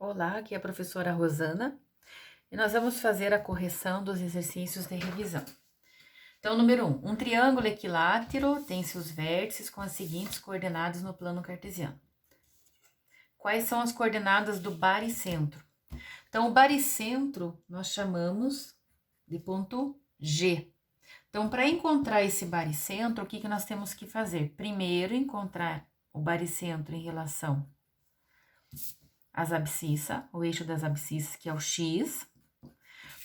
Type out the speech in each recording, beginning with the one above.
Olá, aqui é a professora Rosana e nós vamos fazer a correção dos exercícios de revisão. Então, número 1. Um triângulo equilátero tem seus vértices com as seguintes coordenadas no plano cartesiano. Quais são as coordenadas do baricentro? Então, o baricentro nós chamamos de ponto G. Então, para encontrar esse baricentro, o que nós temos que fazer? Primeiro, encontrar o baricentro em relação às abscissas, o eixo das abscissas, que é o x.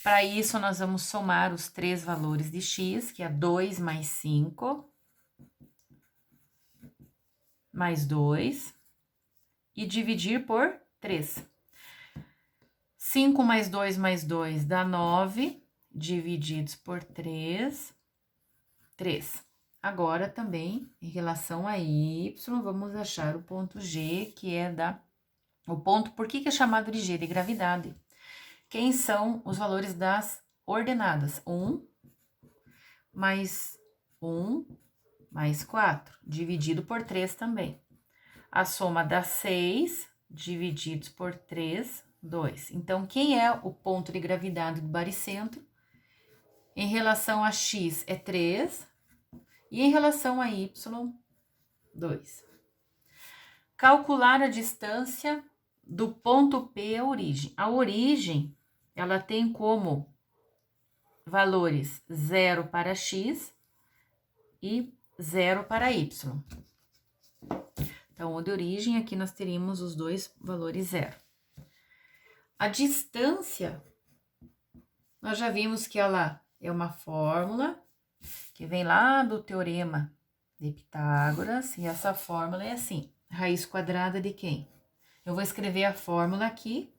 Para isso, nós vamos somar os três valores de x, que é 2 mais 5, mais 2, e dividir por 3. 5 mais 2 dá 9, divididos por 3, 3. Agora, também, em relação a y, vamos achar o ponto G, que é o ponto, por que é chamado de G? De gravidade. Quem são os valores das ordenadas? 1 mais 1 mais 4, dividido por 3 também. A soma dá 6, divididos por 3, 2. Então, quem é o ponto de gravidade do baricentro? Em relação a x é 3 e em relação a y, 2. Calcular a distância do ponto P à origem. A origem, ela tem como valores 0 para x e 0 para y. Então, o de origem, aqui nós teríamos os dois valores 0. A distância, nós já vimos que ela é uma fórmula que vem lá do teorema de Pitágoras, e essa fórmula é assim, raiz quadrada de quem? Eu vou escrever a fórmula aqui,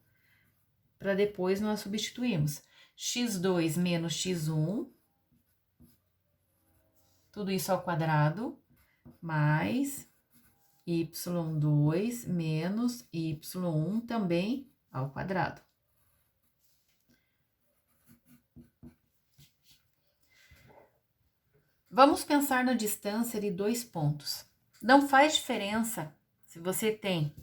para depois nós substituirmos. x2 menos x1, tudo isso ao quadrado, mais y2 menos y1 também ao quadrado. Vamos pensar na distância de dois pontos. Não faz diferença se você tem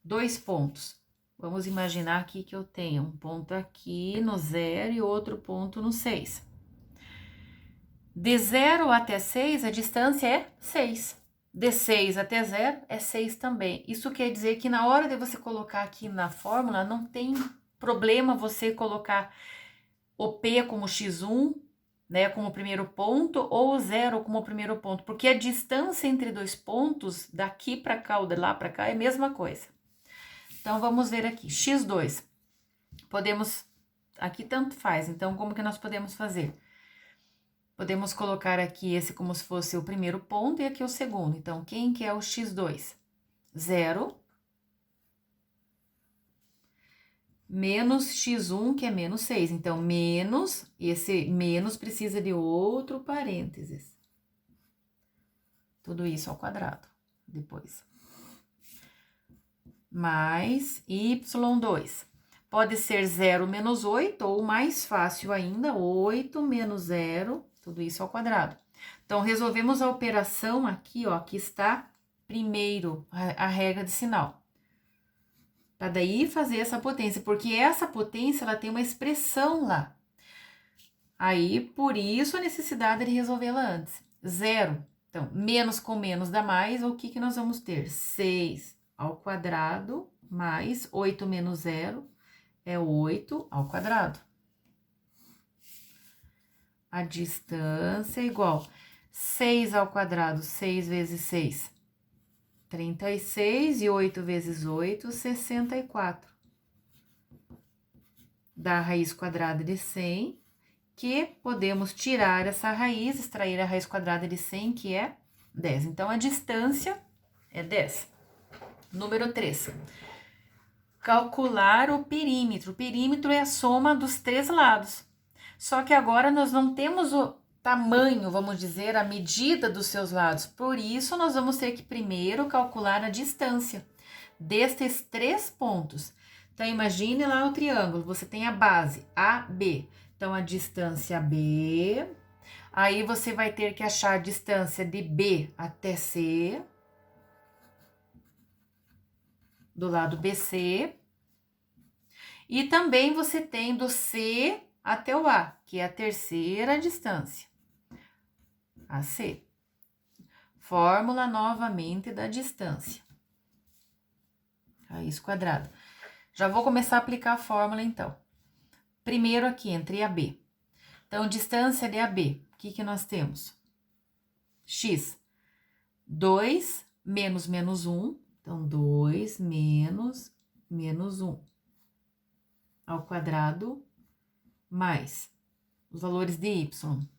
dois pontos. Vamos imaginar aqui que eu tenho um ponto aqui no 0 e outro ponto no 6. De 0 até 6, a distância é 6. De 6 até 0 é 6 também. Isso quer dizer que na hora de você colocar aqui na fórmula, não tem problema você colocar o P como x1, né, como primeiro ponto, ou o 0 como primeiro ponto, porque a distância entre dois pontos, daqui para cá ou de lá para cá, é a mesma coisa. Então, vamos ver aqui, x2. Podemos, aqui tanto faz, então como que nós podemos fazer? Podemos colocar aqui esse como se fosse o primeiro ponto e aqui o segundo. Então, quem que é o x2? 0 menos x1, que é menos 6. Então, menos, esse menos precisa de outro parênteses. Tudo isso ao quadrado, depois. Mais y2. Pode ser 0 menos 8, ou mais fácil ainda, 8 menos 0, tudo isso ao quadrado. Então, resolvemos a operação aqui, ó, que está primeiro a regra de sinal. Para daí fazer essa potência, porque essa potência, ela tem uma expressão lá. Aí, por isso, a necessidade de resolvê-la antes. 0, então, menos com menos dá mais, o que nós vamos ter? 6 ao quadrado, mais 8 menos 0, é 8 ao quadrado. A distância é igual 6 ao quadrado, 6 vezes 6, 36, e 8 vezes 8, 64. Dá a raiz quadrada de 100, que podemos tirar essa raiz, extrair a raiz quadrada de 100, que é 10. Então, a distância é 10. Número 3. Calcular o perímetro. O perímetro é a soma dos três lados. Só que agora nós não temos o tamanho, vamos dizer, a medida dos seus lados. Por isso, nós vamos ter que primeiro calcular a distância destes três pontos. Então, imagine lá o triângulo. Você tem a base AB. Então, a distância B. Aí, você vai ter que achar a distância de B até C. Do lado BC, E também você tem do C até o A, que é a terceira distância. AC. Fórmula novamente da distância. Raiz quadrada. Já vou começar a aplicar a fórmula, então. Primeiro aqui, entre AB. Então, distância de AB, o que nós temos? X. 2 menos menos 1. Então, 2 menos menos 1 ao quadrado, mais os valores de y.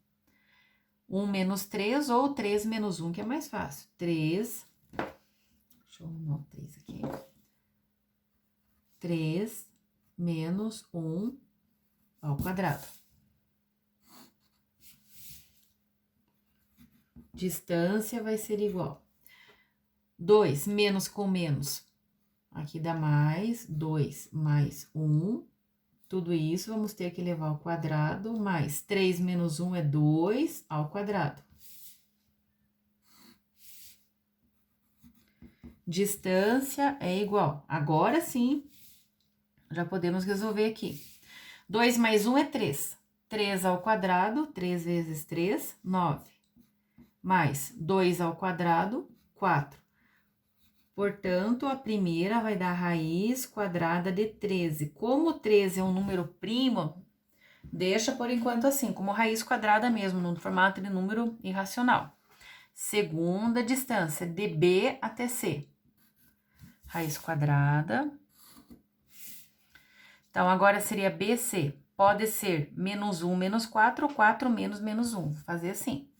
1 menos 3 ou 3 menos 1, que é mais fácil. 3, deixa eu arrumar o 3 aqui. 3 menos 1 ao quadrado. Distância vai ser igual. 2 menos com menos. Aqui dá mais 2 mais 1. Tudo isso vamos ter que levar ao quadrado, mais 3 menos 1 é 2 ao quadrado. Distância é igual. Agora sim, já podemos resolver aqui. 2 mais 1 é 3. 3 ao quadrado, 3 vezes 3, 9. Mais 2 ao quadrado, 4. Portanto, a primeira vai dar raiz quadrada de 13. Como 13 é um número primo, deixa por enquanto assim, como raiz quadrada mesmo, no formato de número irracional. Segunda distância, de B até C. Raiz quadrada. Então, agora seria BC. Pode ser menos 1 menos 4 ou 4 menos menos 1. Vou fazer assim.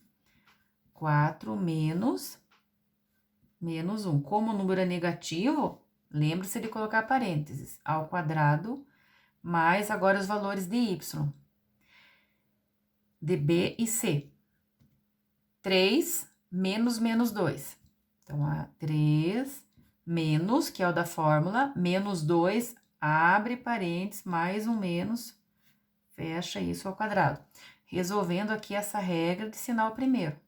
4 menos menos 1. Como o número é negativo, lembre-se de colocar parênteses. Ao quadrado, mais agora os valores de y. De B e C. 3 menos menos 2. Então, a 3 menos, que é o da fórmula, menos 2, abre parênteses, mais um menos, fecha isso ao quadrado. Resolvendo aqui essa regra de sinal primeiro.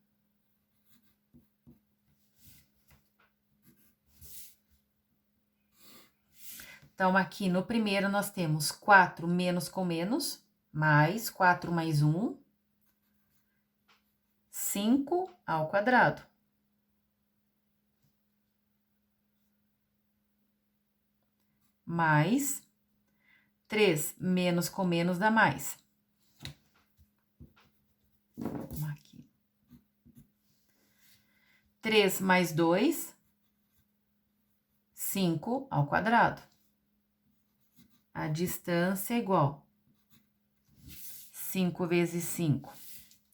Então, aqui no primeiro nós temos 4 menos com menos, mais 4 mais 1, 5 ao quadrado. Mais 3 menos com menos dá mais. Vamos aqui. 3 mais 2, 5 ao quadrado. A distância é igual. 5 vezes 5,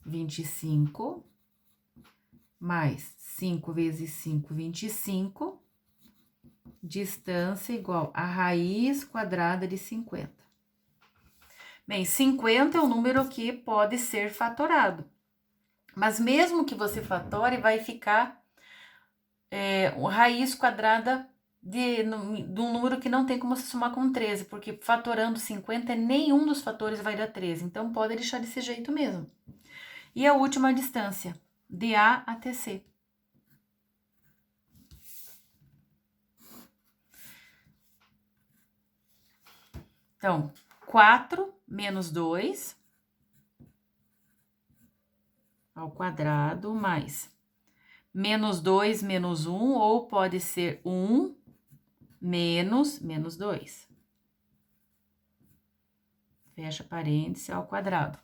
25. Mais 5 vezes 5, 25. Distância igual a raiz quadrada de 50. Bem, 50 é um número que pode ser fatorado. Mas mesmo que você fatore, vai ficar raiz quadrada de um número que não tem como se somar com 13, porque fatorando 50, nenhum dos fatores vai dar 13. Então, pode deixar desse jeito mesmo. E a última distância, de A até C. Então, 4 menos 2 ao quadrado, mais menos 2 menos 1, ou pode ser 1 menos menos 2. Fecha parênteses ao quadrado.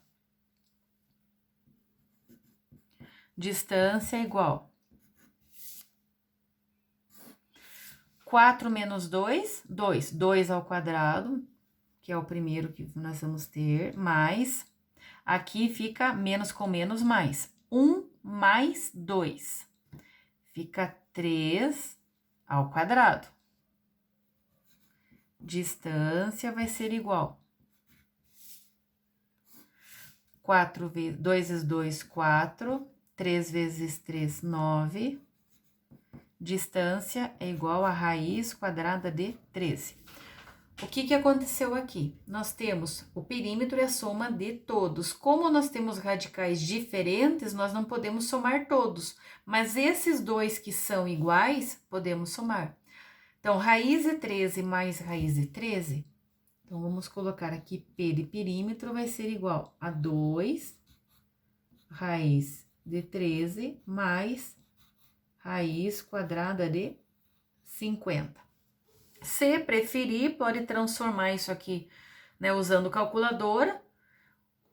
Distância igual. 4 menos 2, 2. 2 ao quadrado, que é o primeiro que nós vamos ter, mais, aqui fica menos com menos mais, 1 mais 2, fica 3 ao quadrado. Distância vai ser igual. 4 vezes 2 vezes 2, 4, 3 vezes 3, 9. Distância é igual a raiz quadrada de 13. O que aconteceu aqui? Nós temos o perímetro e a soma de todos. Como nós temos radicais diferentes, nós não podemos somar todos. Mas esses dois que são iguais, podemos somar. Então, raiz de 13 mais raiz de 13. Então, vamos colocar aqui P de perímetro vai ser igual a 2 raiz de 13 mais raiz quadrada de 50. Se preferir, pode transformar isso aqui, né, usando calculadora,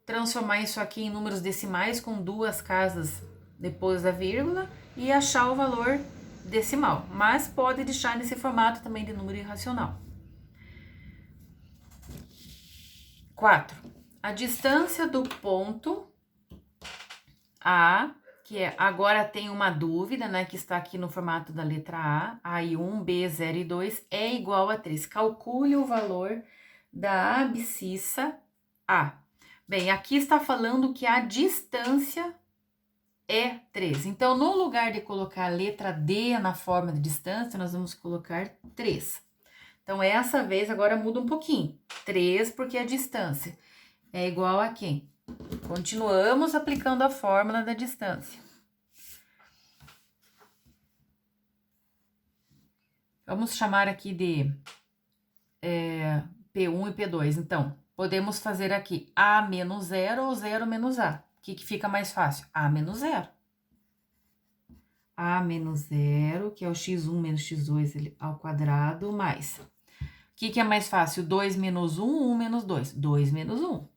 transformar isso aqui em números decimais com 2 casas depois da vírgula e achar o valor decimal, mas pode deixar nesse formato também de número irracional. 4. A distância do ponto A, que é, agora tem uma dúvida, né, que está aqui no formato da letra A, A1, B0 e 2, é igual a 3. Calcule o valor da abscissa A. Bem, aqui está falando que a distância é 3. Então, no lugar de colocar a letra D na forma de distância, nós vamos colocar 3. Então, essa vez agora muda um pouquinho. 3 porque a distância é igual a quem? Continuamos aplicando a fórmula da distância. Vamos chamar aqui de P1 e P2. Então, podemos fazer aqui A menos 0 ou 0 menos A. O que fica mais fácil? A menos 0. A menos 0, que é o x1 menos x2 ao quadrado, mais. O que é mais fácil? 2 menos 1, 1 menos 2. 2 menos 1.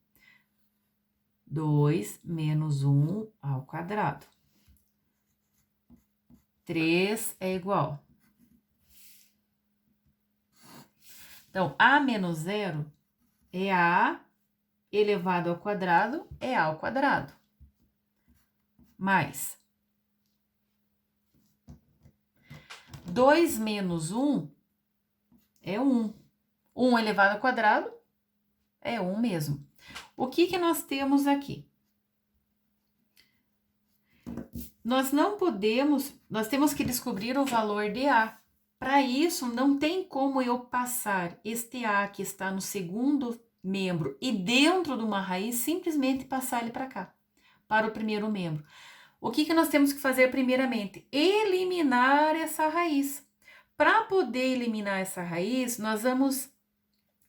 2 menos 1 ao quadrado. 3 é igual. Então, A menos 0 é A elevado ao quadrado, é A ao quadrado. Mais 2 menos 1 é 1. 1 elevado ao quadrado é 1 mesmo. O que nós temos aqui? Nós não podemos, nós temos que descobrir o valor de A. Para isso, não tem como eu passar este A que está no segundo membro e dentro de uma raiz, simplesmente passar ele para cá, para o primeiro membro. O que nós temos que fazer primeiramente? Eliminar essa raiz. Para poder eliminar essa raiz, nós vamos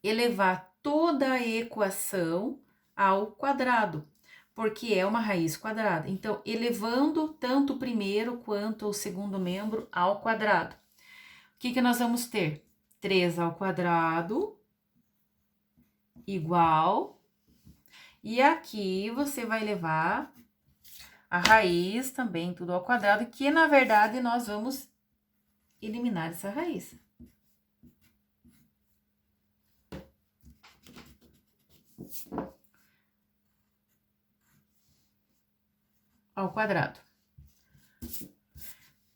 elevar toda a equação ao quadrado, porque é uma raiz quadrada. Então, elevando tanto o primeiro quanto o segundo membro ao quadrado. O que nós vamos ter? 3 ao quadrado igual. E aqui você vai levar a raiz também tudo ao quadrado, que na verdade nós vamos eliminar essa raiz. Ao quadrado.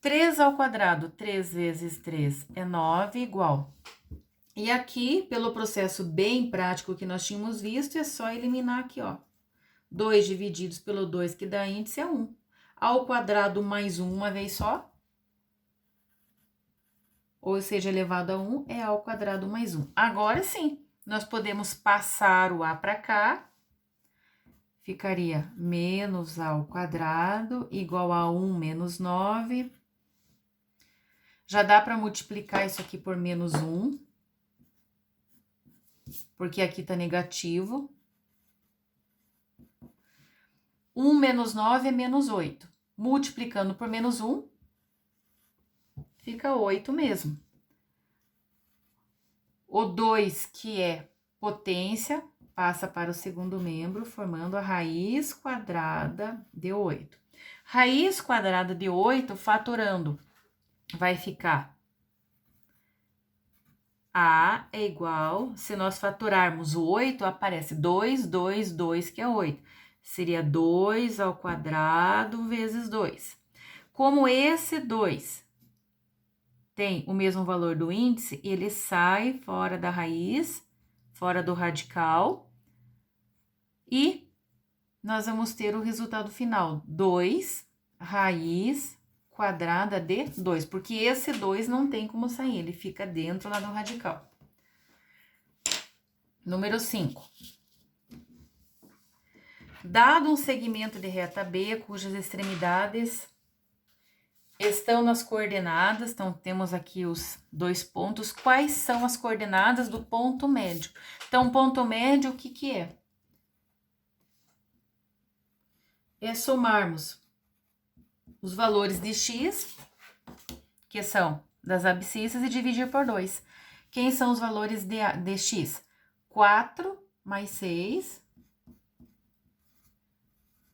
3 ao quadrado, 3 vezes 3 é 9, igual. E aqui, pelo processo bem prático que nós tínhamos visto, é só eliminar aqui, ó. 2 divididos pelo 2, que dá índice, é 1. Ao quadrado mais 1 uma vez só. Ou seja, elevado a 1 é ao quadrado mais 1. Agora sim, nós podemos passar o A para cá. Ficaria menos A ao quadrado igual a 1 menos 9. Já dá para multiplicar isso aqui por menos 1. Porque aqui tá negativo. 1 menos 9 é menos 8. Multiplicando por menos 1, fica 8 mesmo. O 2, que é potência, passa para o segundo membro, formando a raiz quadrada de 8. Raiz quadrada de 8, fatorando, vai ficar A é igual, se nós fatorarmos o 8, aparece 2, 2, 2, que é 8. Seria 2 ao quadrado vezes 2. Como esse 2 tem o mesmo valor do índice, ele sai fora da raiz, fora do radical, e nós vamos ter o resultado final, 2 raiz quadrada de 2, porque esse 2 não tem como sair, ele fica dentro lá do radical. Número 5. Dado um segmento de reta B, cujas extremidades estão nas coordenadas, então temos aqui os 2 pontos. Quais são as coordenadas do ponto médio? Então, ponto médio, o que que é? É somarmos os valores de x, que são das abscissas, e dividir por 2. Quem são os valores de x? 4 mais 6,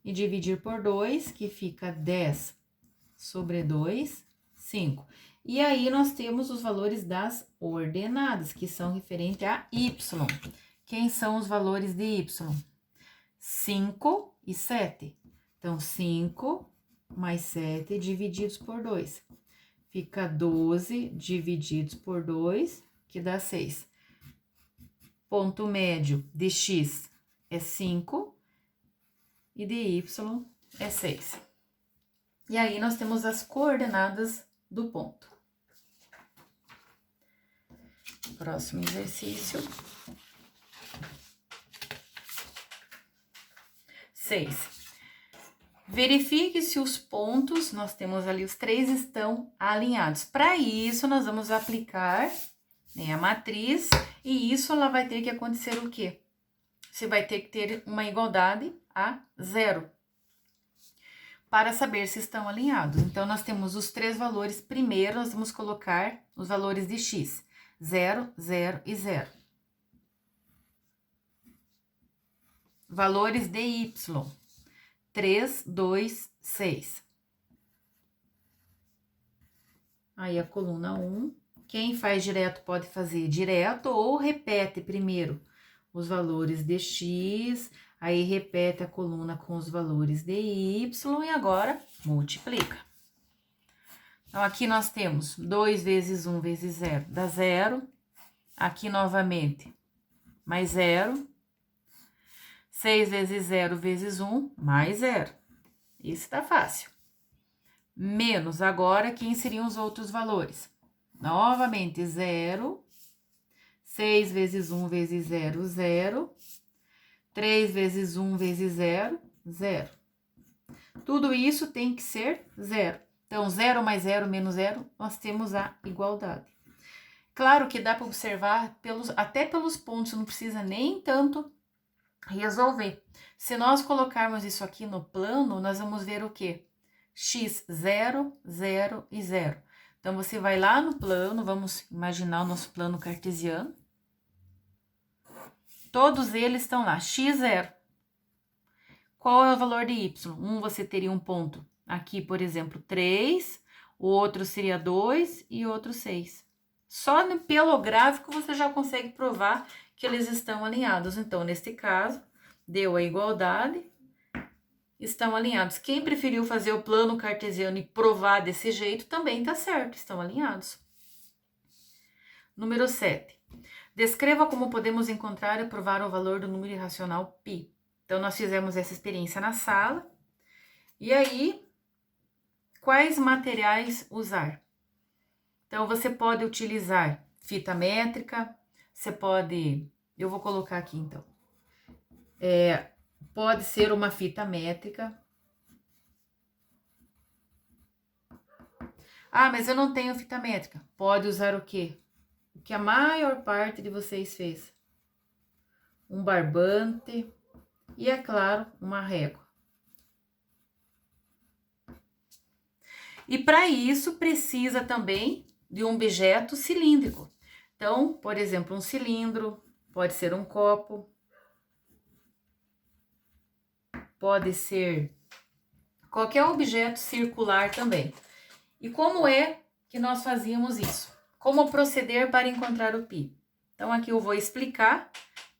e dividir por 2, que fica 10 sobre 2, 5. E aí, nós temos os valores das ordenadas, que são referentes a y. Quem são os valores de y? 5 e 7. Então, 5 mais 7 divididos por 2. Fica 12 divididos por 2, que dá 6. Ponto médio de x é 5 e de y é 6. E aí, nós temos as coordenadas do ponto. Próximo exercício. 6. Verifique se os pontos, nós temos ali os 3, estão alinhados. Para isso, nós vamos aplicar, né, a matriz, e isso ela vai ter que acontecer o quê? Você vai ter que ter uma igualdade a 0, para saber se estão alinhados. Então, nós temos os 3 valores. Primeiro, nós vamos colocar os valores de x, 0, 0 e 0. Valores de y, 3, 2, 6. Aí, a coluna 1. Quem faz direto pode fazer direto ou repete primeiro os valores de x, aí repete a coluna com os valores de y e agora multiplica. Então, aqui nós temos 2 vezes 1 vezes 0 dá 0. Aqui novamente, mais 0. 6 vezes 0 vezes 1, mais 0. Isso tá fácil. Menos, agora, quem seriam os outros valores? Novamente, 0. 6 vezes 1 vezes 0, 0. 3 vezes 1 vezes 0, 0. Tudo isso tem que ser 0. Então, 0 mais 0 menos 0, nós temos a igualdade. Claro que dá para observar até pelos pontos, não precisa nem tanto resolver. Se nós colocarmos isso aqui no plano, nós vamos ver o quê? X, 0, 0 e 0. Então, você vai lá no plano, vamos imaginar o nosso plano cartesiano. Todos eles estão lá, x, 0. Qual é o valor de y? Você teria um ponto aqui, por exemplo, 3, o outro seria 2 e outro 6. Só pelo gráfico você já consegue provar que eles estão alinhados. Então, neste caso, deu a igualdade, estão alinhados. Quem preferiu fazer o plano cartesiano e provar desse jeito, também tá certo, estão alinhados. Número 7. Descreva como podemos encontrar e provar o valor do número irracional π. Então, nós fizemos essa experiência na sala. E aí, quais materiais usar? Então, você pode utilizar fita métrica, você pode... Eu vou colocar aqui, então. Pode ser uma fita métrica. Ah, mas eu não tenho fita métrica. Pode usar o quê? O que a maior parte de vocês fez. Um barbante e, é claro, uma régua. E para isso precisa também de um objeto cilíndrico. Então, por exemplo, um cilindro, pode ser um copo, pode ser qualquer objeto circular também. E como é que nós fazíamos isso? Como proceder para encontrar o π? Então, aqui eu vou explicar,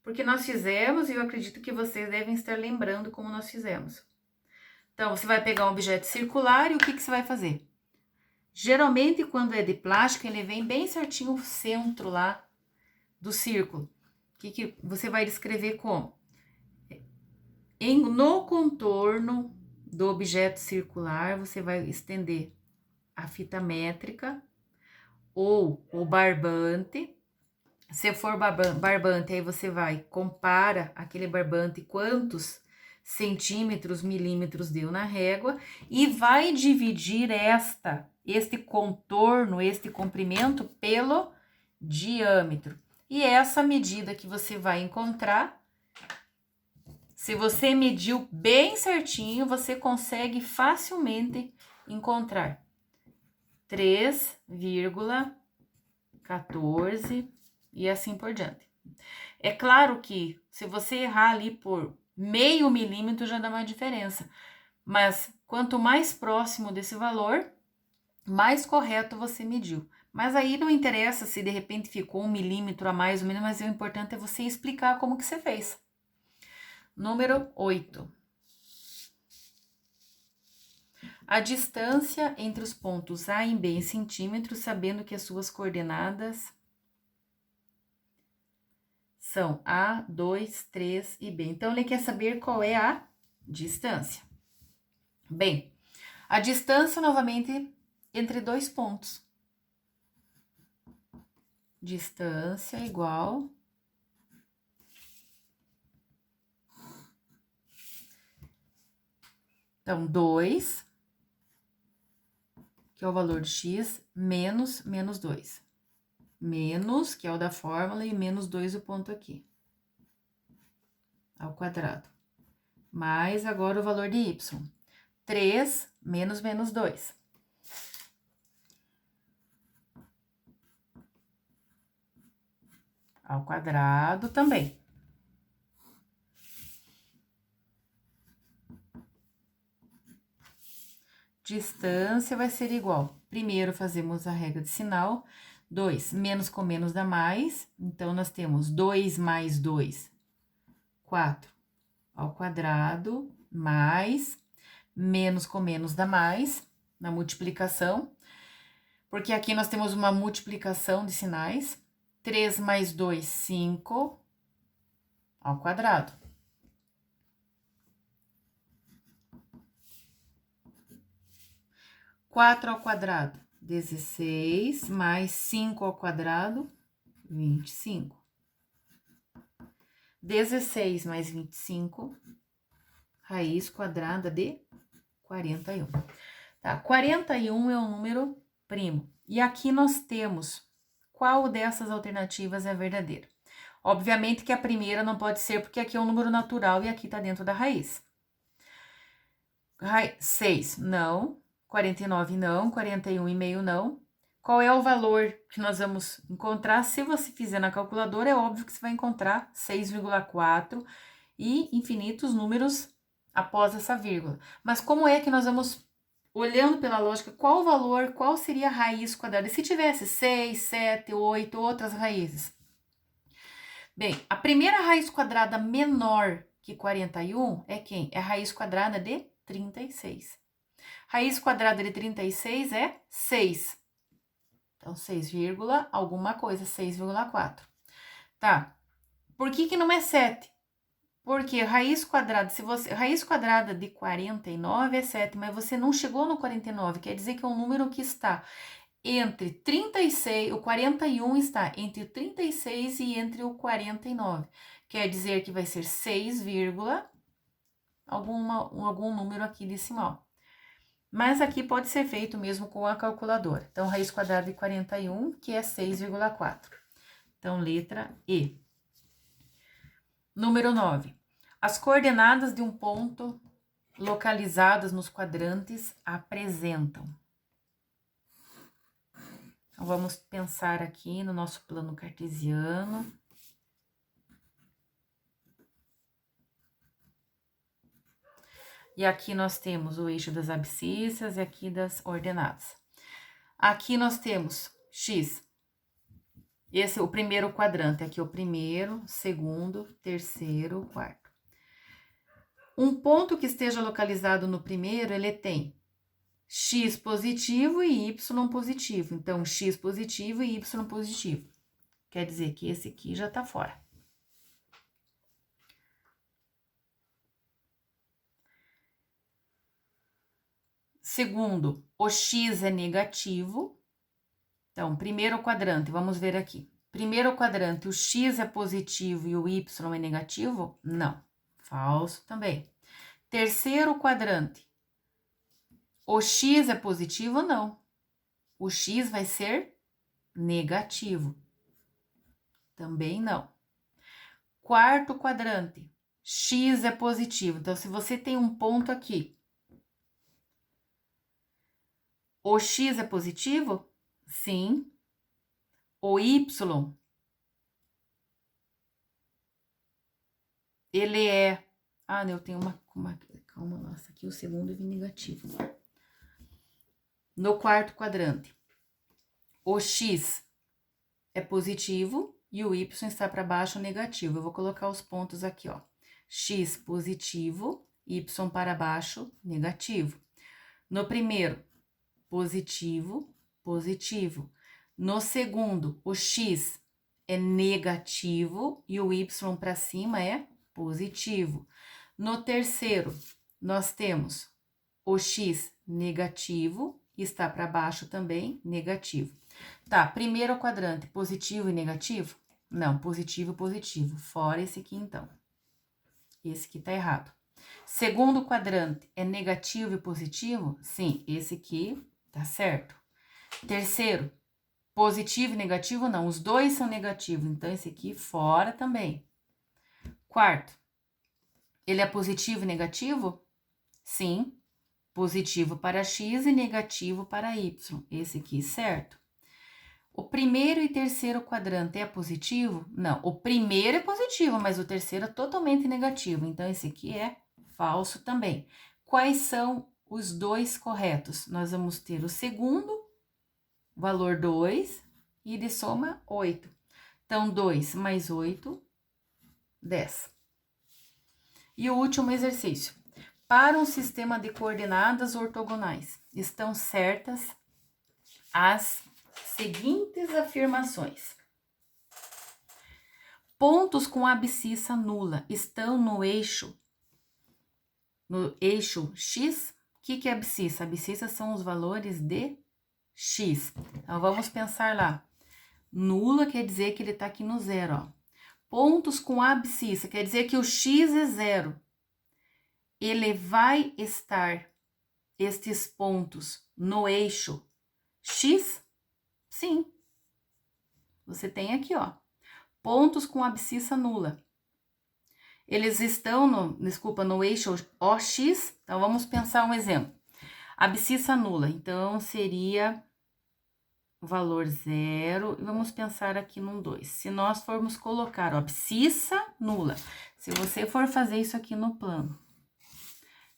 porque nós fizemos e eu acredito que vocês devem estar lembrando como nós fizemos. Então, você vai pegar um objeto circular e o que você vai fazer? Geralmente, quando é de plástico, ele vem bem certinho o centro lá do círculo. O que você vai descrever como? No contorno do objeto circular, você vai estender a fita métrica ou o barbante. Se for barbante, aí você compara aquele barbante quantos centímetros, milímetros deu na régua e vai dividir esta este contorno, este comprimento pelo diâmetro. E essa medida que você vai encontrar, se você mediu bem certinho, você consegue facilmente encontrar 3,14 e assim por diante. É claro que se você errar ali por meio milímetro já dá uma diferença, mas quanto mais próximo desse valor, mais correto você mediu. Mas aí não interessa se de repente ficou 1 milímetro a mais ou menos, mas o importante é você explicar como que você fez. Número 8. A distância entre os pontos A e B em centímetros, sabendo que as suas coordenadas são A, 2, 3 e B. Então, ele quer saber qual é a distância. Bem, a distância, novamente, entre dois pontos. Distância igual então, 2, que é o valor de x, menos 2. Menos, que é o da fórmula, e menos 2 o ponto aqui. Ao quadrado. Mais agora o valor de y. 3 menos 2. Ao quadrado também. Distância vai ser igual. Primeiro fazemos a regra de sinal. 2 menos com menos dá mais. Então, nós temos 2 mais 2, 4 ao quadrado, mais menos com menos dá mais na multiplicação. Porque aqui nós temos uma multiplicação de sinais. 3 mais 2, 5 ao quadrado. 4 ao quadrado, 16, mais 5 ao quadrado, 25. 16 mais 25, raiz quadrada de 41. Tá, 41 é um número primo. E aqui nós temos qual dessas alternativas é verdadeira. Obviamente que a primeira não pode ser, porque aqui é um número natural e aqui tá dentro da raiz. 6, não. 49 não, 41,5 não. Qual é o valor que nós vamos encontrar? Se você fizer na calculadora, é óbvio que você vai encontrar 6,4 e infinitos números após essa vírgula. Mas como é que nós vamos, olhando pela lógica, qual o valor, qual seria a raiz quadrada? E se tivesse 6, 7, 8, outras raízes? Bem, a primeira raiz quadrada menor que 41 é quem? É a raiz quadrada de 36. Raiz quadrada de 36 é 6. Então, 6, alguma coisa, 6,4. Tá. Por que não é 7? Porque raiz quadrada, raiz quadrada de 49 é 7, mas você não chegou no 49, quer dizer que é um número que está entre 36, o 41 está entre o 36 e entre o 49. Quer dizer que vai ser 6, algum número aqui decimal. Mas aqui pode ser feito mesmo com a calculadora. Então, raiz quadrada de 41, que é 6,4. Então, letra E. Número 9. As coordenadas de um ponto localizadas nos quadrantes apresentam. Então, vamos pensar aqui no nosso plano cartesiano. E aqui nós temos o eixo das abscissas e aqui das ordenadas. Aqui nós temos x. Esse é o primeiro quadrante, aqui é o primeiro, segundo, terceiro, quarto. Um ponto que esteja localizado no primeiro, ele tem x positivo e y positivo. Então, x positivo e y positivo. Quer dizer que esse aqui já tá fora. Segundo, o x é negativo. Então, primeiro quadrante, vamos ver aqui. Primeiro quadrante, o x é positivo e o y é negativo? Não, falso também. Terceiro quadrante, o x é positivo? Não. O x vai ser negativo. Também não. Quarto quadrante, x é positivo. Então, se você tem um ponto aqui, o x é positivo? Sim. O y, ele é... Ah, eu tenho uma... Calma, nossa, aqui o segundo é negativo. No quarto quadrante, o x é positivo e o y está para baixo negativo. Eu vou colocar os pontos aqui, ó. X positivo, y para baixo negativo. No primeiro, positivo, positivo. No segundo, o x é negativo e o y para cima é positivo. No terceiro, nós temos o x negativo, está para baixo também, negativo. Tá, primeiro quadrante, positivo e negativo? Não, positivo e positivo. Fora esse aqui, então. Esse aqui tá errado. Segundo quadrante, é negativo e positivo? Sim, esse aqui tá certo. Terceiro, positivo e negativo? Não, os dois são negativos, então esse aqui fora também. Quarto, ele é positivo e negativo? Sim, positivo para x e negativo para y. Esse aqui, certo? O primeiro e terceiro quadrante é positivo? Não, o primeiro é positivo, mas o terceiro é totalmente negativo. Então, esse aqui é falso também. Quais são os dois corretos? Nós vamos ter o segundo, valor 2, e de soma 8. Então, 2 mais 8, 10. E o último exercício. Para um sistema de coordenadas ortogonais, estão certas as seguintes afirmações. Pontos com abscissa nula estão no eixo X. O que é abscissa? Abscissa são os valores de X. Então, vamos pensar lá. Nula quer dizer que ele tá aqui no zero, ó. Pontos com abscissa quer dizer que o X é zero. Ele vai estar, estes pontos, no eixo X? Sim. Você tem aqui, ó, pontos com abscissa nula. Eles estão no eixo OX. Então, vamos pensar um exemplo. Abscissa nula, então, seria o valor 0. E vamos pensar aqui num 2. Se nós formos colocar, ó, abscissa nula. Se você for fazer isso aqui no plano,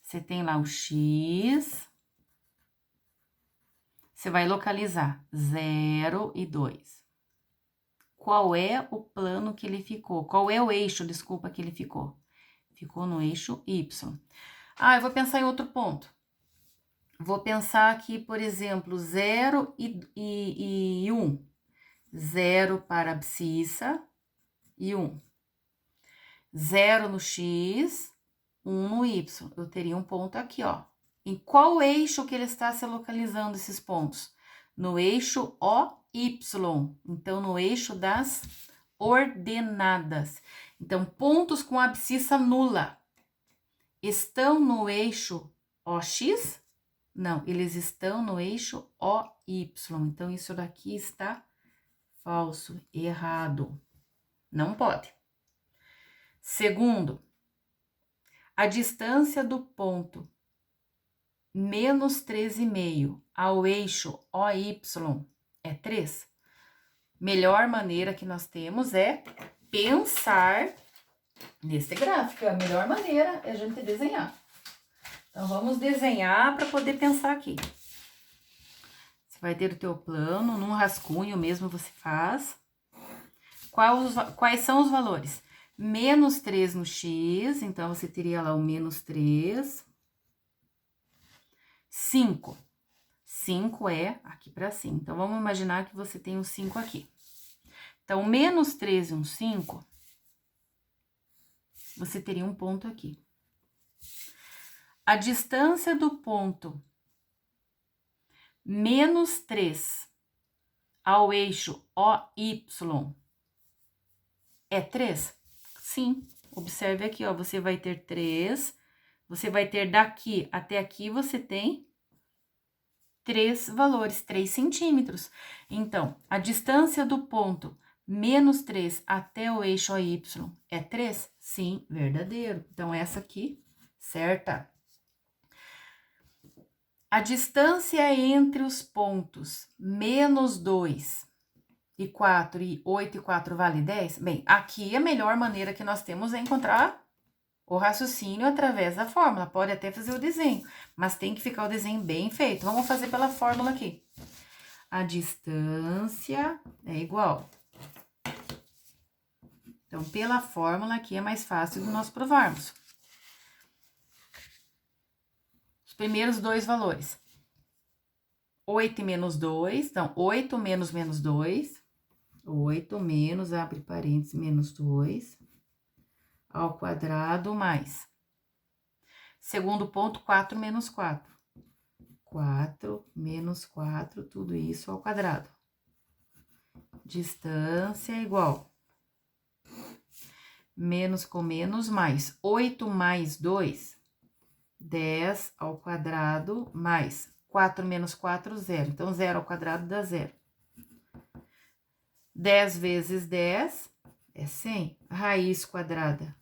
você tem lá o X. Você vai localizar 0 e 2. Qual é o plano que ele ficou? Qual é o eixo, desculpa, que ele ficou? Ficou no eixo Y. Ah, eu vou pensar em outro ponto. Vou pensar aqui, por exemplo, 0 e 1. 0 para abscissa e 1. 0 no X, 1 no Y. Eu teria um ponto aqui, ó. Em qual eixo que ele está se localizando esses pontos? No eixo OY. Então, no eixo das ordenadas. Então, pontos com abscissa nula estão no eixo OX? Não, eles estão no eixo OY. Então, isso daqui está falso, errado. Não pode. Segundo, a distância do ponto menos 13,5 ao eixo OY é 3. Melhor maneira que nós temos é pensar nesse gráfico. A melhor maneira é a gente desenhar. Então, vamos desenhar para poder pensar aqui. Você vai ter o teu plano, num rascunho mesmo você faz. Quais são os valores? Menos 3 no X, então, você teria lá o menos 3. 5. 5 é aqui para cima. Então, vamos imaginar que você tem um 5 aqui. Então, menos 3 e um 5, você teria um ponto aqui. A distância do ponto menos 3 ao eixo OY é 3? Sim. Observe aqui, ó, você vai ter 3, você vai ter daqui até aqui, você tem 3 valores, 3 centímetros. Então, a distância do ponto menos 3 até o eixo AY é 3? Sim, verdadeiro. Então, essa aqui, certa. A distância entre os pontos menos 2 e 4 e 8 e 4 vale 10? Bem, aqui a melhor maneira que nós temos é encontrar o raciocínio através da fórmula. Pode até fazer o desenho, mas tem que ficar o desenho bem feito. Vamos fazer pela fórmula aqui. A distância é igual. Então, pela fórmula aqui é mais fácil de nós provarmos. Os primeiros dois valores. 8 e menos 2, então, 8 menos menos 2. 8 menos, abre parênteses, menos 2. Ao quadrado mais. Segundo ponto, 4 menos 4. 4 menos 4, tudo isso ao quadrado. Distância é igual. Menos com menos, mais. 8 mais 2, 10 ao quadrado, mais. 4 menos 4, 0. Então, 0 ao quadrado dá 0. 10 vezes 10 é 100. Raiz quadrada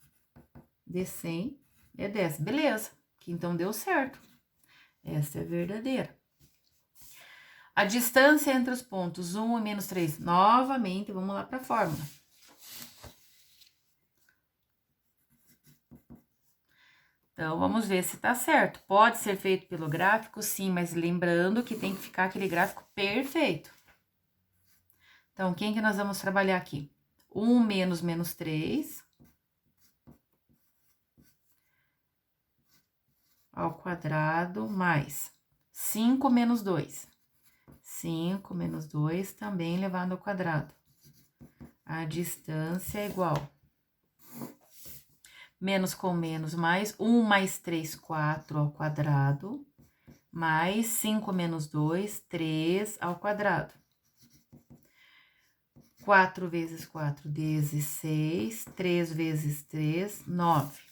de 100 é 10. Beleza, que então deu certo. Essa é verdadeira. A distância entre os pontos 1 e menos 3. Novamente, vamos lá para a fórmula. Então, vamos ver se tá certo. Pode ser feito pelo gráfico, sim, mas lembrando que tem que ficar aquele gráfico perfeito. Então, quem que nós vamos trabalhar aqui? 1 menos menos 3. Ao quadrado, mais 5 menos 2. 5 menos 2, também elevado ao quadrado. A distância é igual. Menos com menos, mais 1 mais 3, 4 ao quadrado, mais 5 menos 2, 3 ao quadrado. 4 vezes 4, 16, 3 vezes 3, 9.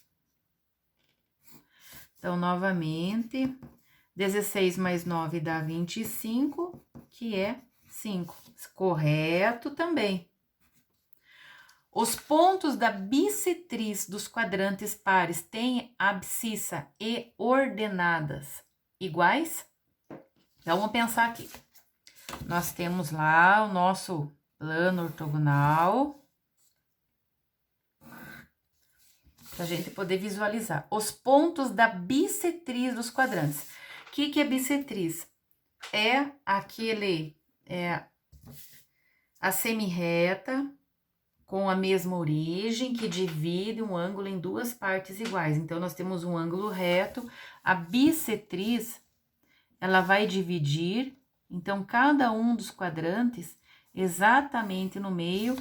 Então, novamente, 16 mais 9 dá 25, que é 5. Correto também. Os pontos da bissetriz dos quadrantes pares têm abscissa e ordenadas iguais? Então, vamos pensar aqui. Nós temos lá o nosso plano ortogonal, para a gente poder visualizar. Os pontos da bissetriz dos quadrantes. O que é bissetriz? É a semirreta com a mesma origem, que divide um ângulo em duas partes iguais. Então, nós temos um ângulo reto. A bissetriz, ela vai dividir, então, cada um dos quadrantes exatamente no meio,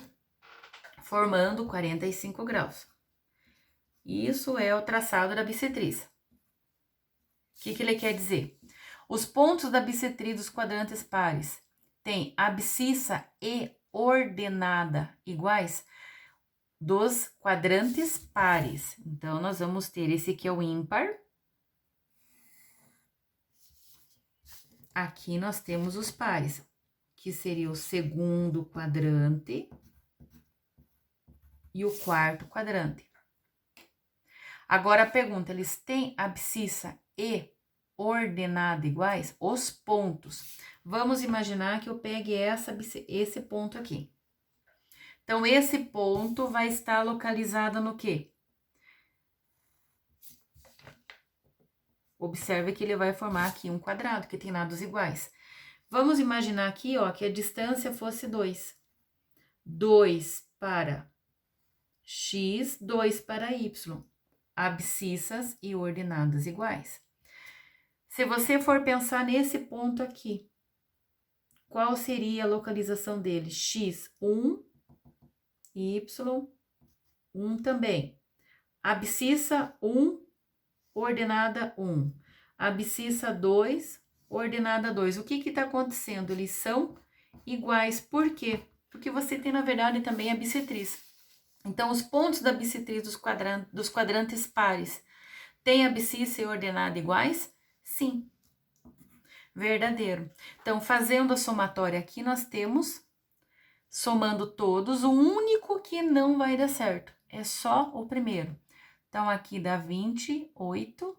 formando 45 graus. Isso é o traçado da bissetriz. O que ele quer dizer? Os pontos da bissetriz dos quadrantes pares têm abscissa e ordenada iguais dos quadrantes pares. Então, nós vamos ter esse aqui é o ímpar. Aqui nós temos os pares, que seria o segundo quadrante e o quarto quadrante. Agora, a pergunta, eles têm abscissa e ordenada iguais? Os pontos. Vamos imaginar que eu pegue esse ponto aqui. Então, esse ponto vai estar localizado no quê? Observe que ele vai formar aqui um quadrado, que tem lados iguais. Vamos imaginar aqui, ó, que a distância fosse 2. 2 para x, 2 para y. Abscissas e ordenadas iguais. Se você for pensar nesse ponto aqui, qual seria a localização dele? X, 1, y, 1 também. Abscissa 1, ordenada 1. Abscissa 2, ordenada 2. O que está acontecendo? Eles são iguais. Por quê? Porque você tem, na verdade, também a bissetriz. Então, os pontos da bissetriz dos quadrantes pares têm abscissa e ordenada iguais? Sim. verdadeiro. Então, fazendo a somatória aqui, nós temos, somando todos, o único que não vai dar certo. É só o primeiro. Então, aqui dá 28.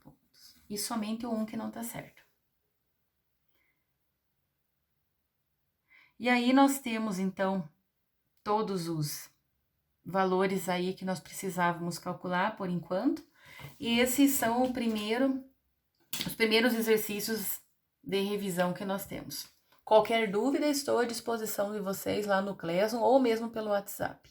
Pontos. E somente o 1 que não tá certo. E aí, nós temos, então, todos os valores aí que nós precisávamos calcular por enquanto. E esses são os primeiros exercícios de revisão que nós temos. Qualquer dúvida, estou à disposição de vocês lá no Classroom ou mesmo pelo WhatsApp.